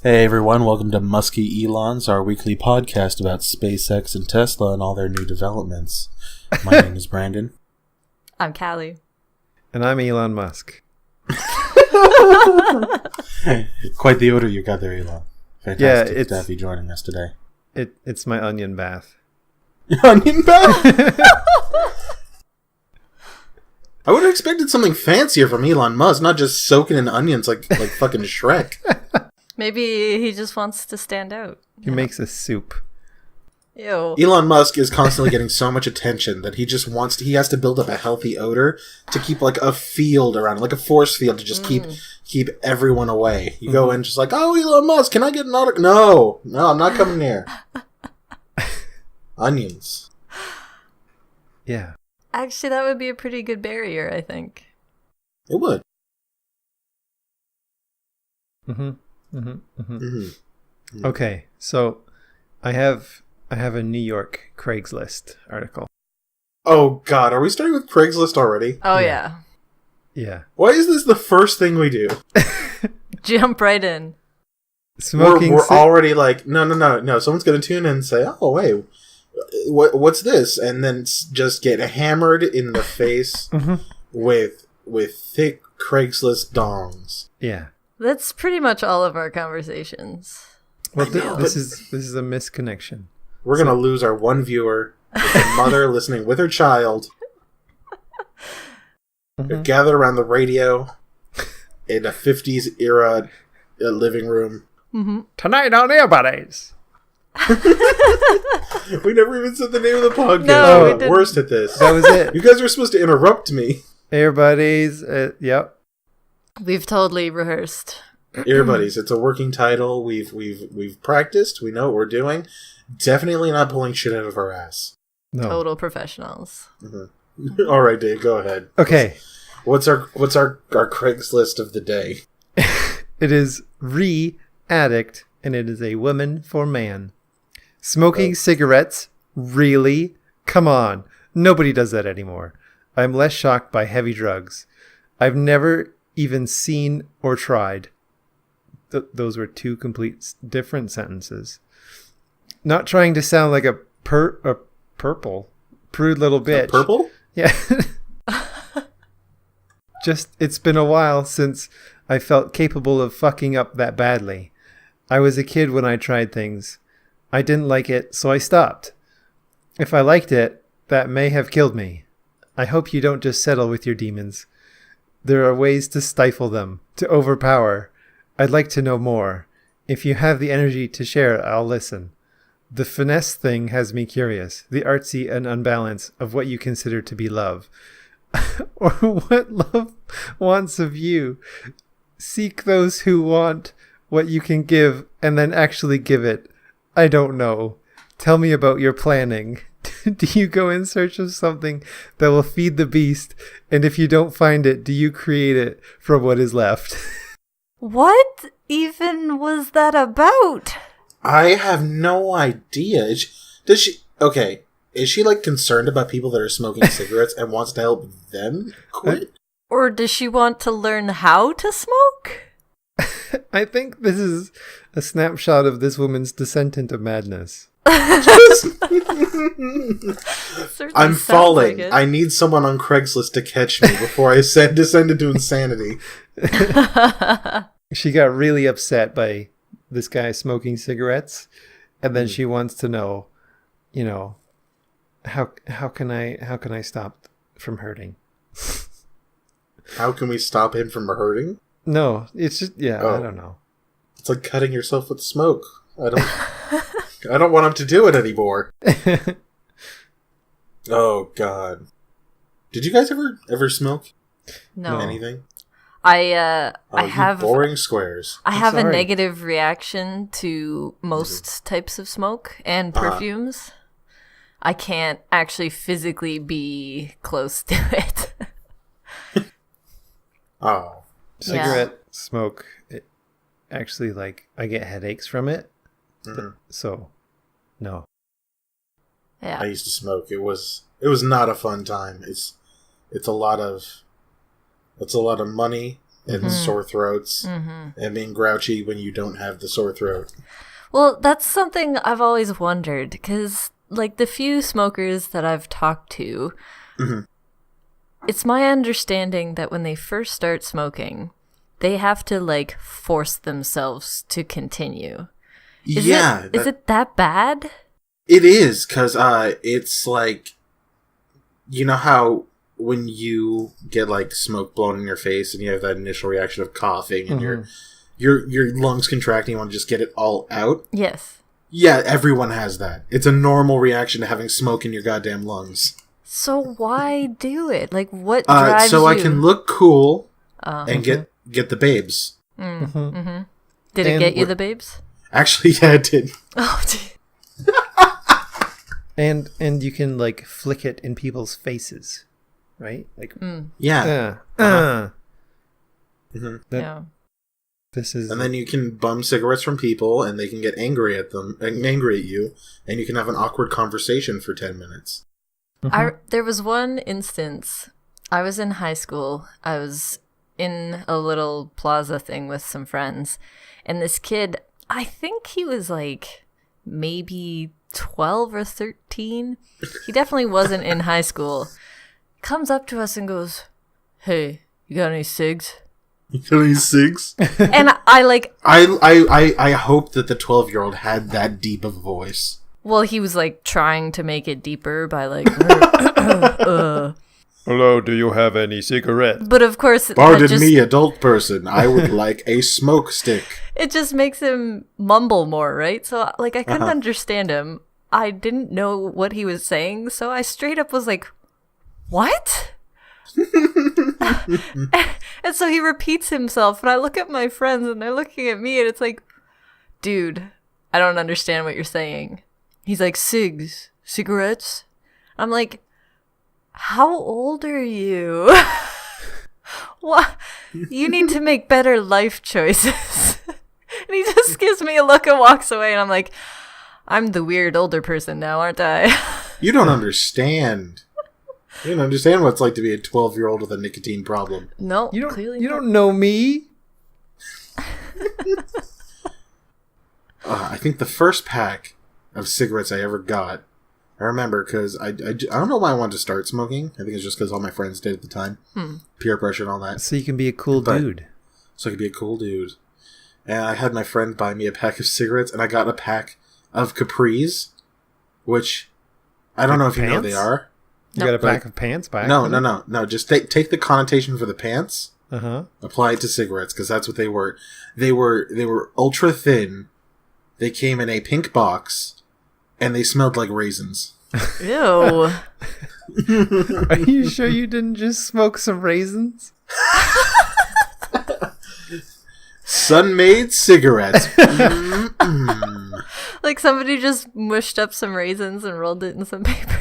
Hey everyone, welcome to Musky Elons, our weekly podcast about SpaceX and Tesla and all their new developments. My name is Brandon. I'm Callie. And I'm Elon Musk. Quite the odor you got there, Elon. Fantastic to have you joining us today. It's my onion bath. Onion bath? I would have expected something fancier from Elon Musk, not just soaking in onions like fucking Shrek. Maybe he just wants to stand out. He makes a soup. Ew. Elon Musk is constantly getting so much attention that he just he has to build up a healthy odor to keep like a field around, like a force field to just keep everyone away. You go in just like, oh, Elon Musk, can I get an autograph? No, I'm not coming here. Onions. Yeah. Actually, that would be a pretty good barrier, I think. It would. Okay, so I have a New York Craigslist article. Oh God, are we starting with Craigslist already? Oh yeah. Yeah. Why is this the first thing we do? Jump right in. We're already like, no. Someone's gonna tune in and say, oh wait, what's this? And then just get hammered in the face with thick Craigslist dongs. Yeah. That's pretty much all of our conversations. Well, this is a misconnection. We're gonna lose our one viewer, with a mother listening with her child. Gathered around the radio in a 50s era living room. Tonight on EarBuddies. We never even said the name of the podcast. No, we We're didn't. worst at this. That was it. You guys were supposed to interrupt me. EarBuddies. Yep. We've totally rehearsed. EarBuddies. It's a working title. We've practiced. We know what we're doing. Definitely not pulling shit out of our ass. No. Total professionals. All right, Dave. Go ahead. Okay. What's our Craigslist of the day? It is Re-Addict, and it is a woman for man. Smoking cigarettes? Really? Come on. Nobody does that anymore. I'm less shocked by heavy drugs. I've never even seen or tried. Those were two complete different sentences. Not trying to sound like a purple prude little bitch. Purple? Yeah. Just, it's been a while since I felt capable of fucking up that badly. I was a kid when I tried things. I didn't like it, so I stopped. If I liked it, that may have killed me. I hope you don't just settle with your demons. There are ways to stifle them, to overpower. I'd like to know more. If you have the energy to share, I'll listen. The finesse thing has me curious, the artsy and unbalance of what you consider to be love. Or what love wants of you. Seek those who want what you can give and then actually give it. I don't know. Tell me about your planning. Do you go in search of something that will feed the beast? And if you don't find it, do you create it from what is left? What even was that about? I have no idea. Is she like concerned about people that are smoking cigarettes and wants to help them quit? Or does she want to learn how to smoke? I think this is a snapshot of this woman's descent into madness. I'm falling. I need someone on Craigslist to catch me before I descend into insanity. She got really upset by this guy smoking cigarettes, and then she wants to know, how can I stop from hurting? How can we stop him from hurting? No, it's just I don't know. It's like cutting yourself with smoke. I don't want him to do it anymore. Oh God. Did you guys ever smoke? No. Anything? I have boring squares. I have a negative reaction to most types of smoke and perfumes. I can't actually physically be close to it. Oh. Cigarette smoke, actually, I get headaches from it. So, no. Yeah. I used to smoke. It was not a fun time. It's a lot of money and sore throats and being grouchy when you don't have the sore throat. Well, that's something I've always wondered, because, like, the few smokers that I've talked to, it's my understanding that when they first start smoking, they have to, like, force themselves to continue. Is it that bad? It is, because it's like, you know how when you get, like, smoke blown in your face and you have that initial reaction of coughing and your lungs contract and you want to just get it all out? Yes. Yeah, everyone has that. It's a normal reaction to having smoke in your goddamn lungs. So why do it? Like, what drives you? So I can look cool and get the babes. Did it get you the babes? Actually, yeah, it did. Oh, dude. And you can, like, flick it in people's faces, right? Like, yeah. Yeah. This is, and then you can bum cigarettes from people, and they can get angry at you, and you can have an awkward conversation for 10 minutes. There was one instance. I was in high school. I was in a little plaza thing with some friends, and this kid, I think he was like maybe 12 or 13. He definitely wasn't in high school. Comes up to us and goes, "Hey, you got any cigs?" You got any cigs? And I hope that the 12-year-old had that deep of a voice. Well, he was like trying to make it deeper by like Hello, do you have any cigarettes? But of course, pardon me, adult person. I would like a smoke stick. It just makes him mumble more, right? So, like, I couldn't understand him. I didn't know what he was saying, so I straight up was like, "What?" And so he repeats himself, and I look at my friends, and they're looking at me, and it's like, "Dude, I don't understand what you're saying." He's like, cigarettes? I'm like, how old are you? What? You need to make better life choices. And he just gives me a look and walks away, and I'm like, I'm the weird older person now, aren't I? You don't understand. You don't understand what it's like to be a 12-year-old with a nicotine problem. No, You clearly don't not. know me. I think the first pack of cigarettes I ever got, I remember because I don't know why I wanted to start smoking. I think it's just because all my friends did at the time. Peer pressure and all that. So you can be a cool dude. So I could be a cool dude. And I had my friend buy me a pack of cigarettes, and I got a pack of Capris, which I don't know if you know what they are. You got a pack of pants by accident? No. Just take the connotation for the pants. Apply it to cigarettes, because that's what they were. They were ultra thin. They came in a pink box, and they smelled like raisins. Ew. Are you sure you didn't just smoke some raisins? Sun-made cigarettes. Like somebody just mushed up some raisins and rolled it in some paper.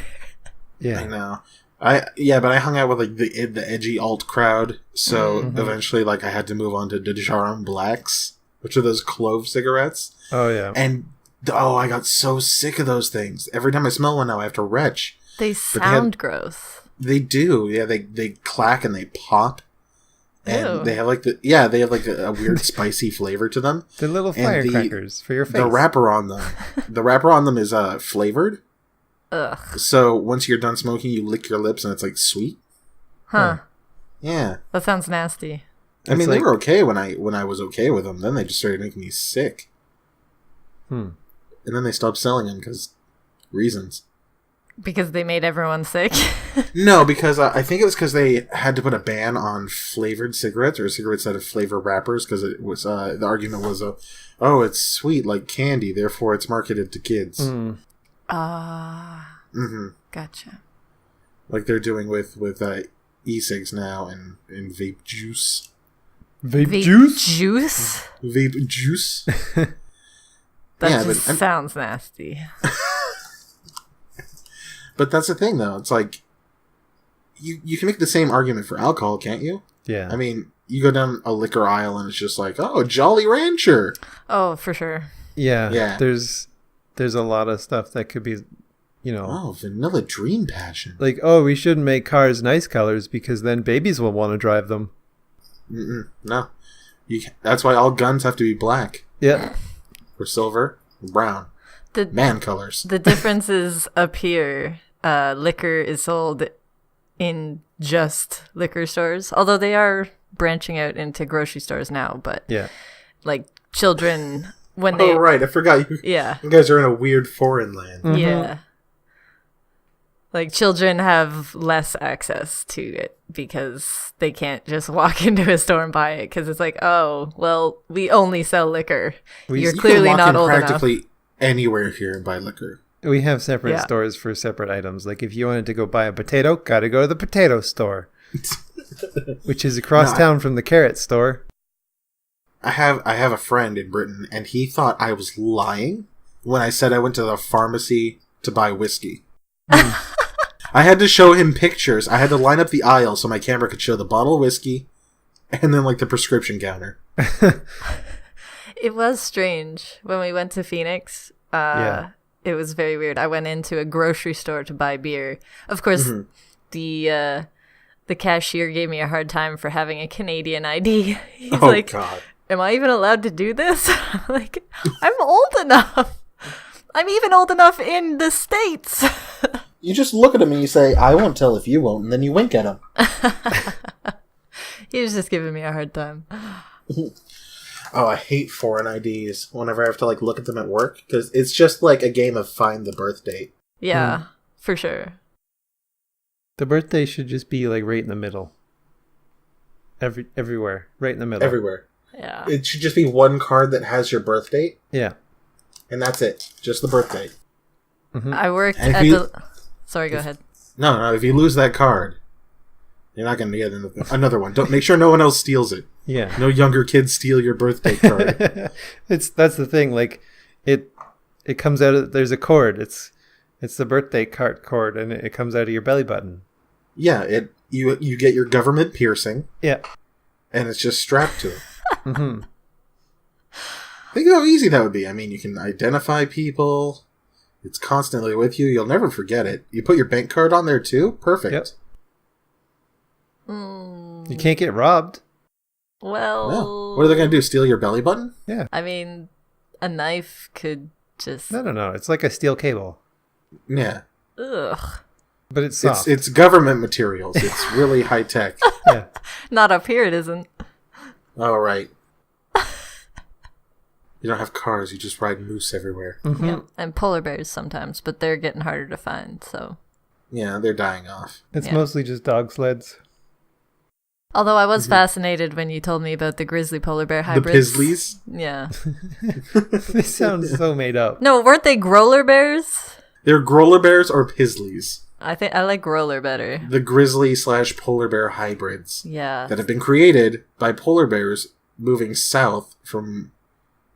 Yeah, I know. But I hung out with like the edgy alt crowd, so eventually like I had to move on to Dijaron Blacks, which are those clove cigarettes. Oh yeah. And I got so sick of those things. Every time I smell one now, I have to retch. They sound gross. They do. Yeah, they clack and they pop. And Ew. they have a weird spicy flavor to them. They're little firecrackers for your face. The wrapper on them is flavored. Ugh. So once you're done smoking, you lick your lips and it's like sweet. Huh. Yeah. That sounds nasty. I mean, they were okay when I was okay with them. Then they just started making me sick. And then they stopped selling them because reasons. Because they made everyone sick? No, because I think it was because they had to put a ban on flavored cigarettes or cigarettes that have flavor wrappers because it was the argument was, it's sweet like candy, therefore it's marketed to kids. Gotcha. Like they're doing with e-cigs now and vape juice. Vape juice? Juice? Vape juice? That sounds nasty. But that's the thing, though. It's like, you can make the same argument for alcohol, can't you? Yeah. I mean, you go down a liquor aisle and it's just like, oh, Jolly Rancher. Oh, for sure. Yeah. There's a lot of stuff that could be, Oh, Vanilla Dream Passion. Like, oh, we shouldn't make cars nice colors because then babies will want to drive them. No. That's why all guns have to be black. Yeah. Or silver, or brown. Man colors. The difference is up here. Liquor is sold in just liquor stores, although they are branching out into grocery stores now. But yeah, like children when they. Oh right, I forgot you. Yeah, you guys are in a weird foreign land. Mm-hmm. Yeah. Like, children have less access to it because they can't just walk into a store and buy it because it's like, oh, well, we only sell liquor. You're clearly not old enough. Practically anywhere here and buy liquor. We have separate stores for separate items. Like, if you wanted to go buy a potato, gotta go to the potato store, which is across town from the carrot store. I have a friend in Britain, and he thought I was lying when I said I went to the pharmacy to buy whiskey. I had to show him pictures. I had to line up the aisle so my camera could show the bottle of whiskey and then, like, the prescription counter. It was strange when we went to Phoenix. It was very weird. I went into a grocery store to buy beer. Of course, the cashier gave me a hard time for having a Canadian ID. He's like, God. Am I even allowed to do this? I'm like, I'm old enough. I'm even old enough in the States. You just look at him and you say, I won't tell if you won't, and then you wink at him. He was just giving me a hard time. Oh, I hate foreign IDs whenever I have to, like, look at them at work, because it's just like a game of find the birth date. Yeah, for sure. The birthday should just be, like, right in the middle. Everywhere. Right in the middle. Everywhere. Yeah. It should just be one card that has your birth date. Yeah. And that's it. Just the birth date. Mm-hmm. I worked at the... Sorry, go ahead. No, if you lose that card, you're not going to get another one. Don't make sure no one else steals it. Yeah. No younger kids steal your birthday card. That's the thing. Like, it comes out of... There's a cord. It's the birthday cord, and it comes out of your belly button. Yeah, you get your government piercing. Yeah. And it's just strapped to it. Mm-hmm. Think how easy that would be. I mean, you can identify people. It's constantly with you. You'll never forget it. You put your bank card on there too? Perfect. Yep. You can't get robbed. Well... No. What are they going to do? Steal your belly button? Yeah. I mean, a knife could just... No. It's like a steel cable. Yeah. Ugh. But it's soft. It's government materials. It's really high tech. Yeah. Not up here, it isn't. Oh, right. You don't have cars, you just ride moose everywhere. Mm-hmm. Yep. And polar bears sometimes, but they're getting harder to find, so... Yeah, they're dying off. It's mostly just dog sleds. Although I was fascinated when you told me about the grizzly polar bear hybrids. The Pisleys? Yeah. They sound so made up. No, weren't they growler bears? They're growler bears or Pisleys. I think I like growler better. The grizzly/polar bear hybrids. Yeah. That have been created by polar bears moving south from...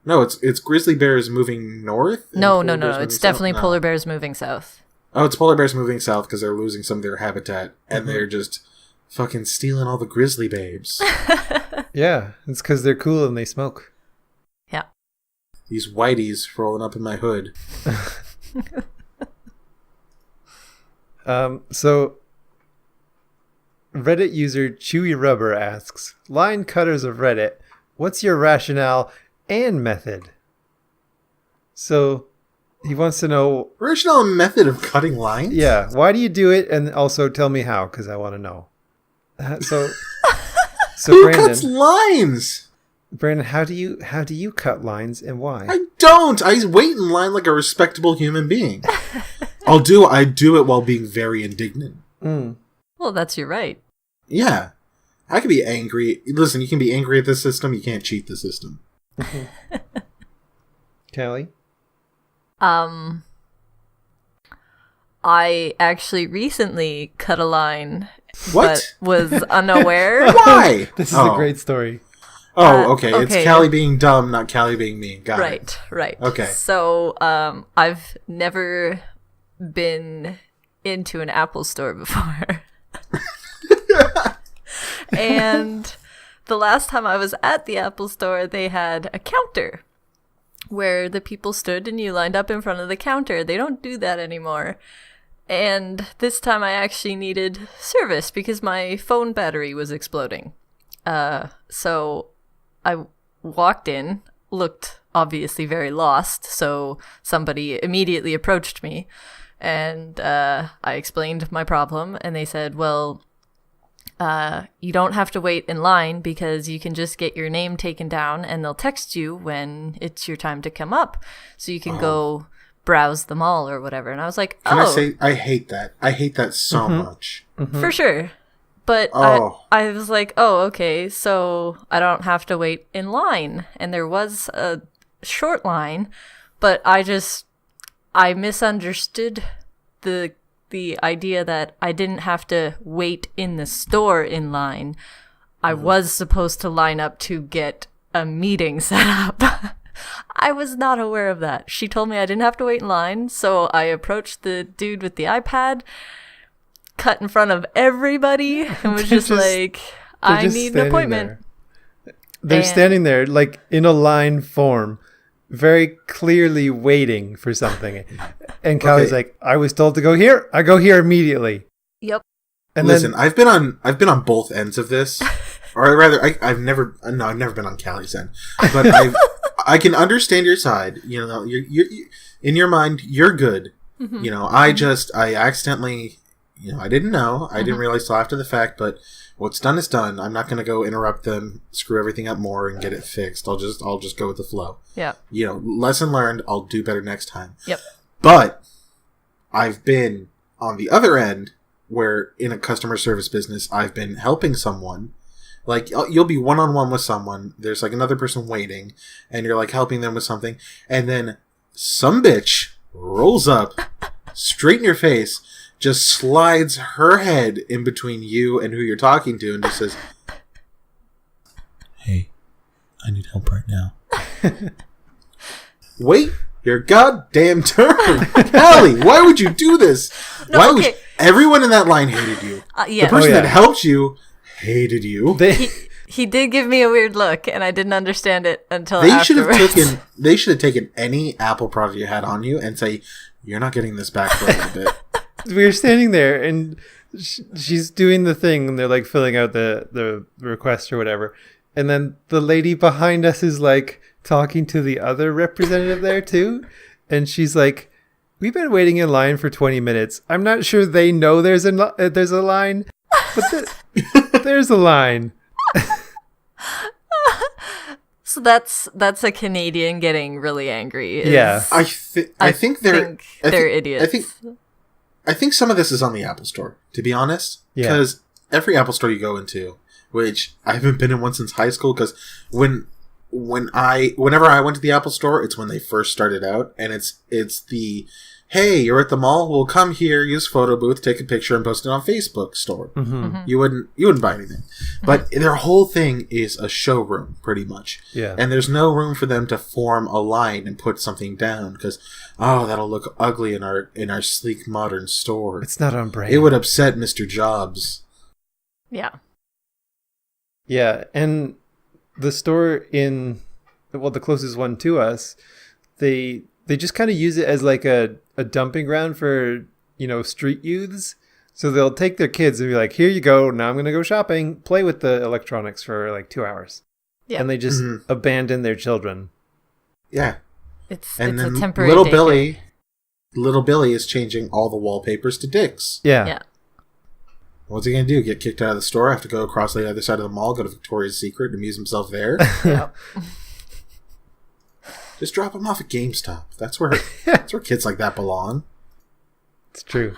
No, it's grizzly bears moving north? No. It's definitely polar bears moving south. Oh, it's polar bears moving south because they're losing some of their habitat. And they're just fucking stealing all the grizzly babes. Yeah, it's because they're cool and they smoke. Yeah. These whiteys rolling up in my hood. So Reddit user Chewy Rubber asks, line cutters of Reddit, what's your rationale and method? So he wants to know... Rationale and method of cutting lines? Yeah, why do you do it? And also tell me how, because I want to know. So Who Brandon, cuts lines? Brandon, how do you cut lines and why? I don't. I wait in line like a respectable human being. I do it while being very indignant. Well, that's your right. Yeah. I can be angry. Listen, you can be angry at the system. You can't cheat the system. Callie? I actually recently cut a line, What? but was unaware. Why? This is a great story. Oh, okay. It's okay. Callie being dumb, not Callie being mean. Got it. Right. Okay. So, I've never been into an Apple store before. And the last time I was at the Apple store, they had a counter where the people stood and you lined up in front of the counter. They don't do that anymore. And this time I actually needed service because my phone battery was exploding. So I walked in, looked obviously very lost, so somebody immediately approached me, and I explained my problem, and they said, well, you don't have to wait in line because you can just get your name taken down and they'll text you when it's your time to come up, so you can go browse the mall or whatever. And I was like, Can I say, I hate that. I hate that so much. For sure. But I was like, oh, okay, so I don't have to wait in line. And there was a short line, but I misunderstood the idea that I didn't have to wait in the store in line. I was supposed to line up to get a meeting set up. I was not aware of that. She told me I didn't have to wait in line, so I approached the dude with the iPad, cut in front of everybody, and was just like, I need an appointment. They're standing there, like, in a line form, very clearly waiting for something. And Callie's like, I was told to go here. I go here immediately. Yep. And listen, I've been on both ends of this. Or rather, I've never been on Callie's end. But I can understand your side. You know, you're in your mind, you're good. You know, I accidentally, you know, I didn't know. I didn't realize till after the fact, but what's done is done. I'm not going to go interrupt them, screw everything up more, and get it fixed. I'll just go with the flow. Yeah. You know, lesson learned. I'll do better next time. Yep. But I've been on the other end where in a customer service business, I've been helping someone. Like, you'll be one-on-one with someone. There's like another person waiting, and you're like helping them with something, and then some bitch rolls up straight in your face, just slides her head in between you and who you're talking to, and just says, "Hey, I need help right now." Wait your goddamn turn. Callie, why would you do this? Everyone in that line hated you. Yeah. The person that helped you hated you. He did give me a weird look, and I didn't understand it until afterwards. They should have taken any Apple product you had on you and say, "You're not getting this back for a little bit." We were standing there, and she's doing the thing, and they're like filling out the request or whatever. And then the lady behind us is like talking to the other representative there too, and she's like, "We've been waiting in line for 20 minutes. I'm not sure they know there's a line, but there's a line." So that's a Canadian getting really angry. Yeah, I think they're idiots. I think some of this is on the Apple Store, to be honest. Because every Apple Store you go into, which I haven't been in one since high school, because whenever I went to the Apple Store, it's when they first started out, and it's the, hey, you're at the mall, well, come here, use photo booth, take a picture, and post it on Facebook store. You wouldn't buy anything. But their whole thing is a showroom, pretty much. Yeah. And there's no room for them to form a line and put something down, because, that'll look ugly in our sleek modern store. It's not on brand. It would upset Mr. Jobs. Yeah. Yeah, and the store the closest one to us, they just kind of use it as like a dumping ground for, you know, street youths. So they'll take their kids and be like, "Here you go. Now I'm going to go shopping, play with the electronics for like 2 hours." Yeah. And they just abandon their children. Yeah. It's a temporary Little Billy is changing all the wallpapers to dicks. Yeah. What's he going to do? Get kicked out of the store? Have to go across the other side of the mall, go to Victoria's Secret, and amuse himself there? Just drop him off at GameStop. That's where kids like that belong. It's true.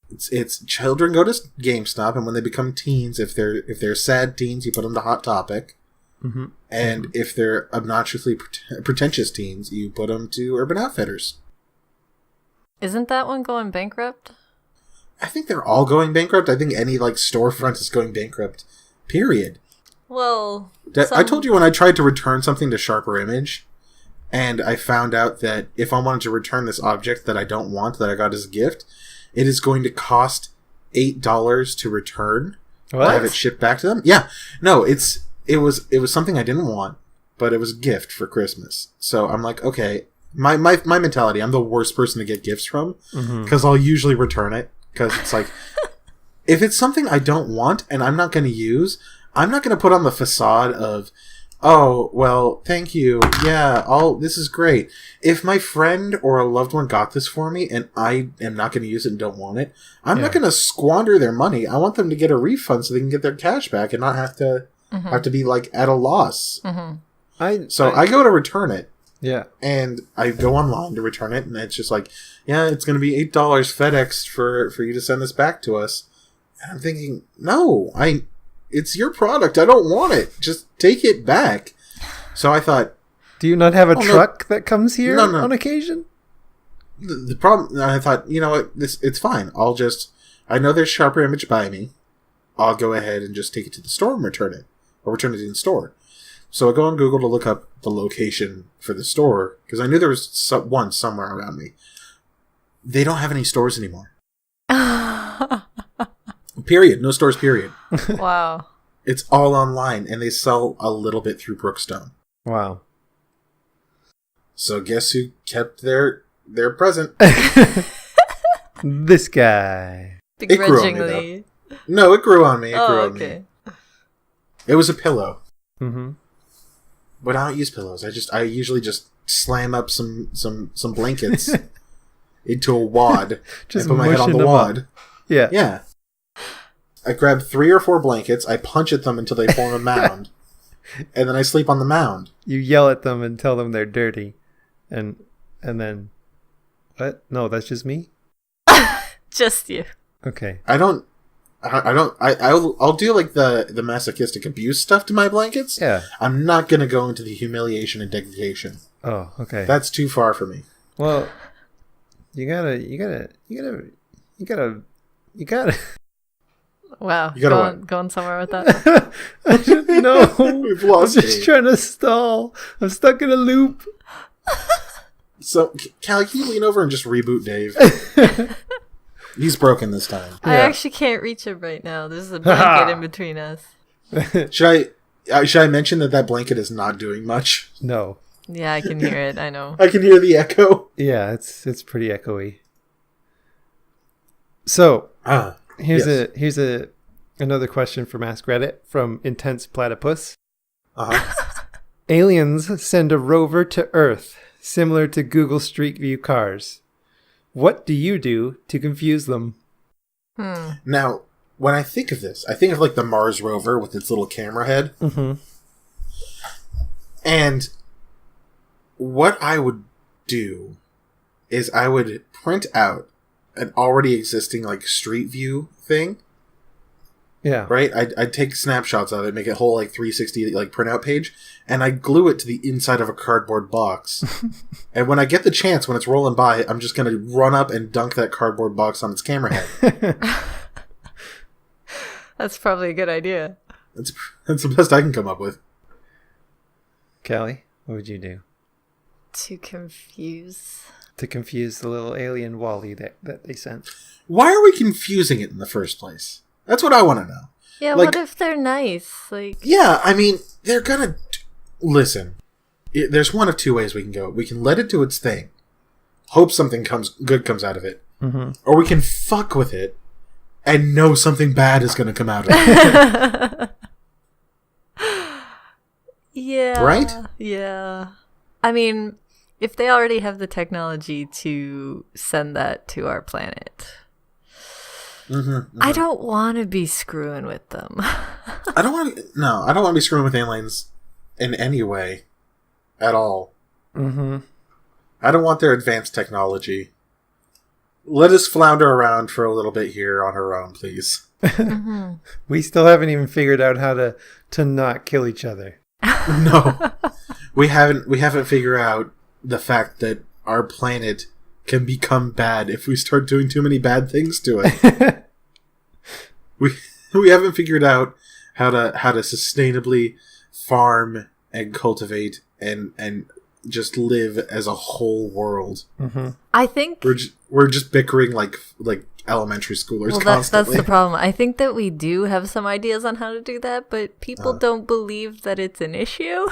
It's children go to GameStop, and when they become teens, if they're sad teens, you put them to Hot Topic. And if they're obnoxiously pretentious teens, you put them to Urban Outfitters. Isn't that one going bankrupt? I think they're all going bankrupt. I think any like storefront is going bankrupt. Period. Well, I told you when I tried to return something to Sharper Image, and I found out that if I wanted to return this object that I don't want, that I got as a gift, it is going to cost $8 to return. What? To have it shipped back to them. Yeah, no, it was something I didn't want, but it was a gift for Christmas. So I'm like, okay, my mentality, I'm the worst person to get gifts from, because I'll usually return it, because it's like, if it's something I don't want and I'm not going to use, I'm not going to put on the facade of, oh, well, thank you. Yeah, this is great. If my friend or a loved one got this for me and I am not going to use it and don't want it, I'm not going to squander their money. I want them to get a refund so they can get their cash back and not have to be like at a loss. Mm-hmm. I go to return it. Yeah. And I go online to return it, and it's just like, yeah, it's going to be $8 FedEx for you to send this back to us. And I'm thinking, no, it's your product. I don't want it. Just take it back. So I thought... Do you not have a truck that comes here on occasion? The problem... I thought, you know what? It's fine. I know there's Sharper Image by me. I'll go ahead and just take it to the store and return it. Or return it in store. So I go on Google to look up the location for the store, because I knew there was one somewhere around me. They don't have any stores anymore. Period. No stores, period. Wow. It's all online, and they sell a little bit through Brookstone. Wow. So guess who kept their present? This guy. Begrudgingly. No, it grew on me. Okay. It was a pillow. Mm-hmm. But I don't use pillows. I usually just slam up some blankets into a wad. Just and put my head on the wad. Up. Yeah. Yeah. I grab 3 or 4 blankets. I punch at them until they form a mound, and then I sleep on the mound. You yell at them and tell them they're dirty, and then what? No, that's just me. Just you. Okay. I'll do like the masochistic abuse stuff to my blankets. Yeah. I'm not gonna go into the humiliation and degradation. Oh, okay. That's too far for me. Well, you gotta. Wow. You gotta going somewhere with that? I don't know. We've lost I'm just Dave. trying to stall. I'm stuck in a loop. So, Callie, can you lean over and just reboot Dave? He's broken this time. I actually can't reach him right now. There's a blanket in between us. Should I mention that blanket is not doing much? No. Yeah, I can hear it. I know. I can hear the echo. Yeah, it's pretty echoey. So here's another question from Ask Reddit from Intense Platypus. Aliens send a rover to Earth, similar to Google Street View cars. What do you do to confuse them? Now, when I think of this, I think of like the Mars rover with its little camera head. Mm-hmm. And what I would do is I would print out an already existing like Street View thing. Yeah. Right? I'd take snapshots of it, make a whole like 360 like printout page, and I'd glue it to the inside of a cardboard box. And when I get the chance, when it's rolling by, I'm just going to run up and dunk that cardboard box on its camera head. That's probably a good idea. That's the best I can come up with. Callie, what would you do? To confuse The little alien Wally that they sent. Why are we confusing it in the first place? That's what I want to know. Yeah, like, what if they're nice? Like, yeah, I mean, they're gonna... Listen, there's one of 2 ways we can go. We can let it do its thing, hope something good comes out of it, or we can fuck with it and know something bad is gonna come out of it. yeah. Right? Yeah. I mean, if they already have the technology to send that to our planet... I don't want to be screwing with them. I don't want to be screwing with aliens in any way at all. I don't want their advanced technology. Let us flounder around for a little bit here on our own, please. We still haven't even figured out how to not kill each other. No. We haven't figured out the fact that our planet can become bad if we start doing too many bad things to it. we haven't figured out how to sustainably farm and cultivate and just live as a whole world. I think we're just bickering like elementary schoolers. Well, constantly. that's the problem. I think that we do have some ideas on how to do that, but people don't believe that it's an issue.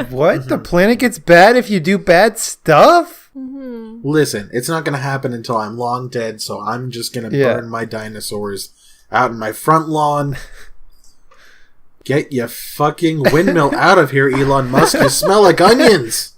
What? The planet gets bad if you do bad stuff? Listen, it's not going to happen until I'm long dead, so I'm just going to burn my dinosaurs out in my front lawn. Get your fucking windmill out of here, Elon Musk. You smell like onions.